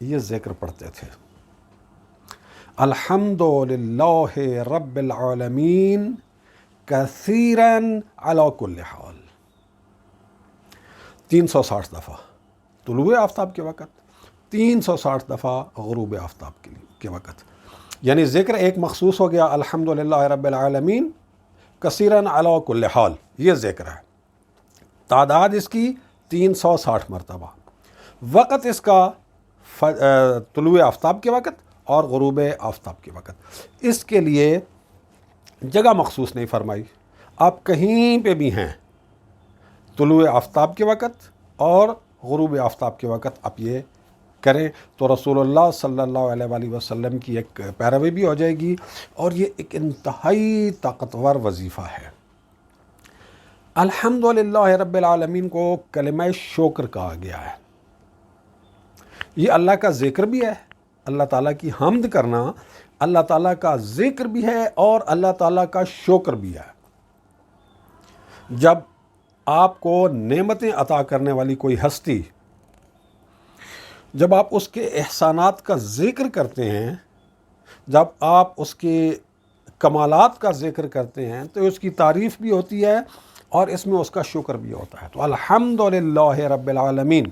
یہ ذکر پڑھتے تھے، الحمدللہ رب العالمین کثیراً علی کل حال، 360 دفعہ طلوع آفتاب کے وقت، 360 دفعہ غروب آفتاب کے وقت. یعنی ذکر ایک مخصوص ہو گیا الحمدللہ رب العالمین کثیراً علی کل حال، یہ ذکر ہے. تعداد اس کی 360 مرتبہ، وقت اس کا طلوع آفتاب کے وقت اور غروب آفتاب کے وقت. اس کے لیے جگہ مخصوص نہیں فرمائی، آپ کہیں پہ بھی ہیں طلوع آفتاب کے وقت اور غروب آفتاب کے وقت آپ یہ کریں تو رسول اللہ صلی اللہ علیہ وآلہ وسلم کی ایک پیروی بھی ہو جائے گی، اور یہ ایک انتہائی طاقتور وظیفہ ہے. الحمدللہ رب العالمین کو کلمہ شکر کہا گیا ہے. یہ اللہ کا ذکر بھی ہے، اللہ تعالیٰ کی حمد کرنا اللہ تعالیٰ کا ذکر بھی ہے اور اللہ تعالیٰ کا شکر بھی ہے. جب آپ کو نعمتیں عطا کرنے والی کوئی ہستی، جب آپ اس کے احسانات کا ذکر کرتے ہیں، جب آپ اس کے کمالات کا ذکر کرتے ہیں تو اس کی تعریف بھی ہوتی ہے اور اس میں اس کا شکر بھی ہوتا ہے. تو الحمدللہ رب العالمین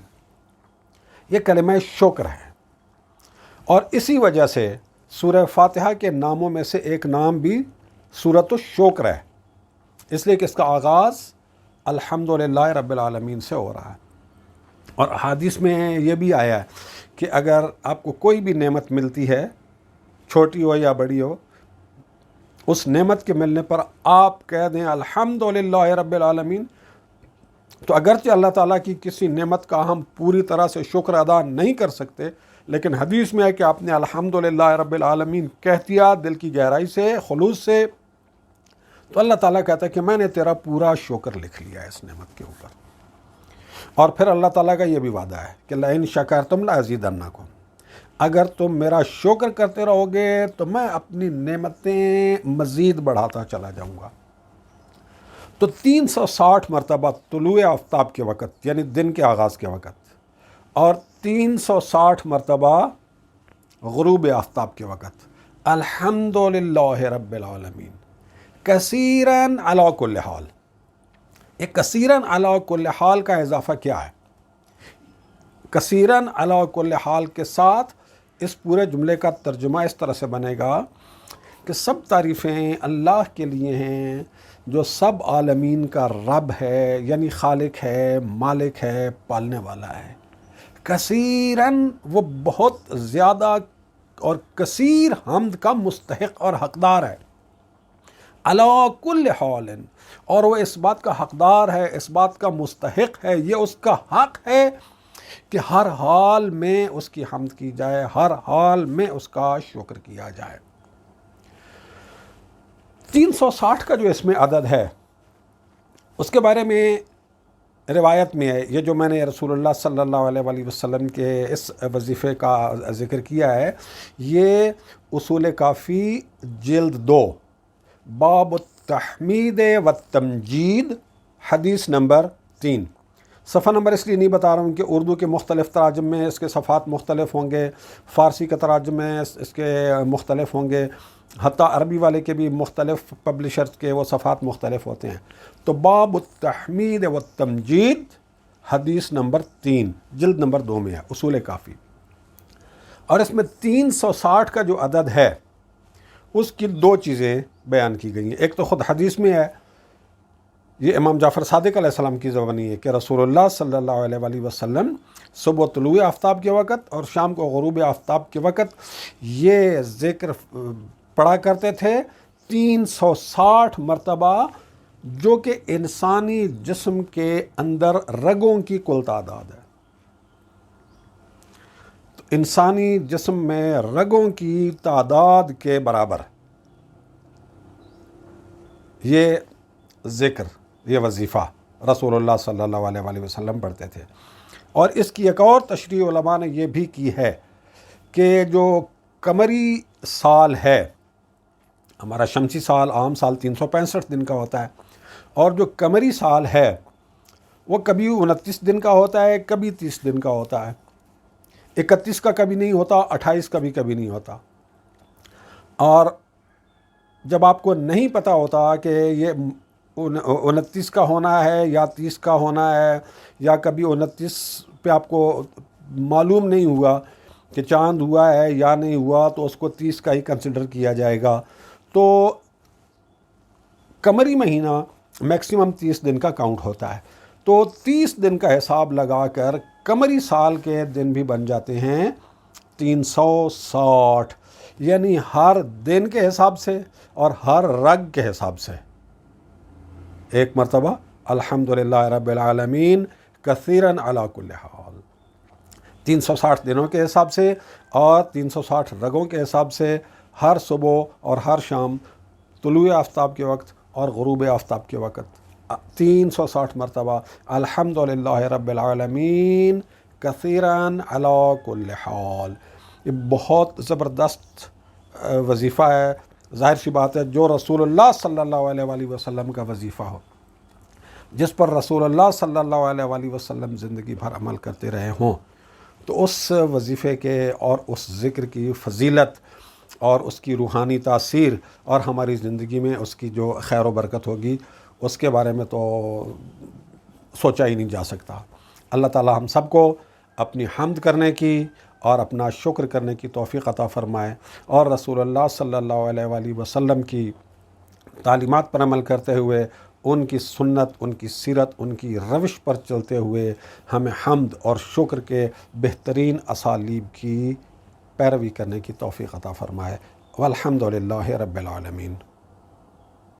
یہ کلمہ شکر ہے، اور اسی وجہ سے سورہ فاتحہ کے ناموں میں سے ایک نام بھی سورۃ الشکر ہے، اس لیے کہ اس کا آغاز الحمدللہ رب العالمین سے ہو رہا ہے. اور حدیث میں یہ بھی آیا ہے کہ اگر آپ کو کوئی بھی نعمت ملتی ہے، چھوٹی ہو یا بڑی ہو، اس نعمت کے ملنے پر آپ کہہ دیں الحمدللہ رب العالمین، تو اگرچہ اللہ تعالیٰ کی کسی نعمت کا ہم پوری طرح سے شکر ادا نہیں کر سکتے، لیکن حدیث میں ہے کہ آپ نے الحمدللہ رب العالمین کہہ دیا دل کی گہرائی سے، خلوص سے، تو اللہ تعالیٰ کہتا ہے کہ میں نے تیرا پورا شکر لکھ لیا ہے اس نعمت کے اوپر. اور پھر اللہ تعالیٰ کا یہ بھی وعدہ ہے کہ لئن شکرتم لأزیدنکم، اگر تم میرا شکر کرتے رہو گے تو میں اپنی نعمتیں مزید بڑھاتا چلا جاؤں گا. تو 360 مرتبہ طلوع آفتاب کے وقت یعنی دن کے آغاز کے وقت، اور 360 مرتبہ غروب آفتاب کے وقت الحمدللہ رب العالمین کثیراً علی کل حال. یہ کثیراً علی کل حال کا اضافہ کیا ہے؟ کثیراً علی کل حال کے ساتھ اس پورے جملے کا ترجمہ اس طرح سے بنے گا کہ سب تعریفیں اللہ کے لیے ہیں جو سب عالمین کا رب ہے، یعنی خالق ہے، مالک ہے، پالنے والا ہے. کثیراً وہ بہت زیادہ اور کثیر حمد کا مستحق اور حقدار ہے. علی کل حال، اور وہ اس بات کا حقدار ہے، اس بات کا مستحق ہے، یہ اس کا حق ہے کہ ہر حال میں اس کی حمد کی جائے، ہر حال میں اس کا شکر کیا جائے. 360 کا جو اس میں عدد ہے اس کے بارے میں روایت میں ہے، یہ جو میں نے رسول اللہ صلی اللہ علیہ وآلہ وسلم کے اس وظیفے کا ذکر کیا ہے، یہ اصول کافی جلد 2 باب التحمید والتمجید حدیث نمبر 3. صفحہ نمبر اس لیے نہیں بتا رہا ہوں کہ اردو کے مختلف تراجم میں اس کے صفحات مختلف ہوں گے، فارسی کے تراجم میں اس کے مختلف ہوں گے، حتیٰ عربی والے کے بھی مختلف پبلشرز کے وہ صفحات مختلف ہوتے ہیں. تو باب التحمید والتمجید حدیث نمبر 3 جلد نمبر 2 میں ہے اصول کافی. اور اس میں 360 کا جو عدد ہے اس کی 2 چیزیں بیان کی گئی ہیں. ایک تو خود حدیث میں ہے، یہ امام جعفر صادق علیہ السلام کی زبانی ہے کہ رسول اللہ صلی اللہ علیہ وآلہ وسلم صبح طلوع آفتاب کے وقت اور شام کو غروب آفتاب کے وقت یہ ذکر پڑھا کرتے تھے 360 مرتبہ، جو کہ انسانی جسم کے اندر رگوں کی کل تعداد ہے. تو انسانی جسم میں رگوں کی تعداد کے برابر یہ ذکر، یہ وظیفہ رسول اللہ صلی اللہ علیہ وآلہ وسلم پڑھتے تھے. اور اس کی ایک اور تشریح علماء نے یہ بھی کی ہے کہ جو قمری سال ہے، ہمارا شمسی سال عام سال 365 دن کا ہوتا ہے، اور جو قمری سال ہے وہ کبھی 29 دن کا ہوتا ہے، کبھی 30 دن کا ہوتا ہے. 31 کا کبھی نہیں ہوتا، 28 کا بھی کبھی نہیں ہوتا. اور جب آپ کو نہیں پتہ ہوتا کہ یہ 29 کا ہونا ہے یا 30 کا ہونا ہے، یا کبھی 29 پہ آپ کو معلوم نہیں ہوا کہ چاند ہوا ہے یا نہیں ہوا، تو اس کو 30 کا ہی کنسیڈر کیا جائے گا. تو قمری مہینہ میکسیمم 30 دن کا کاؤنٹ ہوتا ہے. تو 30 دن کا حساب لگا کر قمری سال کے دن بھی بن جاتے ہیں 360، یعنی ہر دن کے حساب سے اور ہر رگ کے حساب سے. ایک مرتبہ الحمدللہ رب العالمین کثیراً علی کل حال، 360 دنوں کے حساب سے اور 360 رگوں کے حساب سے ہر صبح اور ہر شام، طلوع آفتاب کے وقت اور غروب آفتاب کے وقت 360 مرتبہ الحمدللہ رب العالمین کثیراً علی کل حال. یہ بہت زبردست وظیفہ ہے. ظاہر سی بات ہے جو رسول اللہ صلی اللہ علیہ وآلہ وسلم کا وظیفہ ہو، جس پر رسول اللہ صلی اللہ علیہ وآلہ وسلم زندگی بھر عمل کرتے رہے ہوں، تو اس وظیفے کے اور اس ذکر کی فضیلت اور اس کی روحانی تاثیر اور ہماری زندگی میں اس کی جو خیر و برکت ہوگی، اس کے بارے میں تو سوچا ہی نہیں جا سکتا. اللہ تعالی ہم سب کو اپنی حمد کرنے کی اور اپنا شکر کرنے کی توفیق عطا فرمائے، اور رسول اللہ صلی اللہ علیہ وآلہ وسلم کی تعلیمات پر عمل کرتے ہوئے، ان کی سنت، ان کی سیرت، ان کی روش پر چلتے ہوئے ہمیں حمد اور شکر کے بہترین اسالیب کی پیروی کرنے کی توفیق عطا فرمائے. والحمدللہ رب العالمین.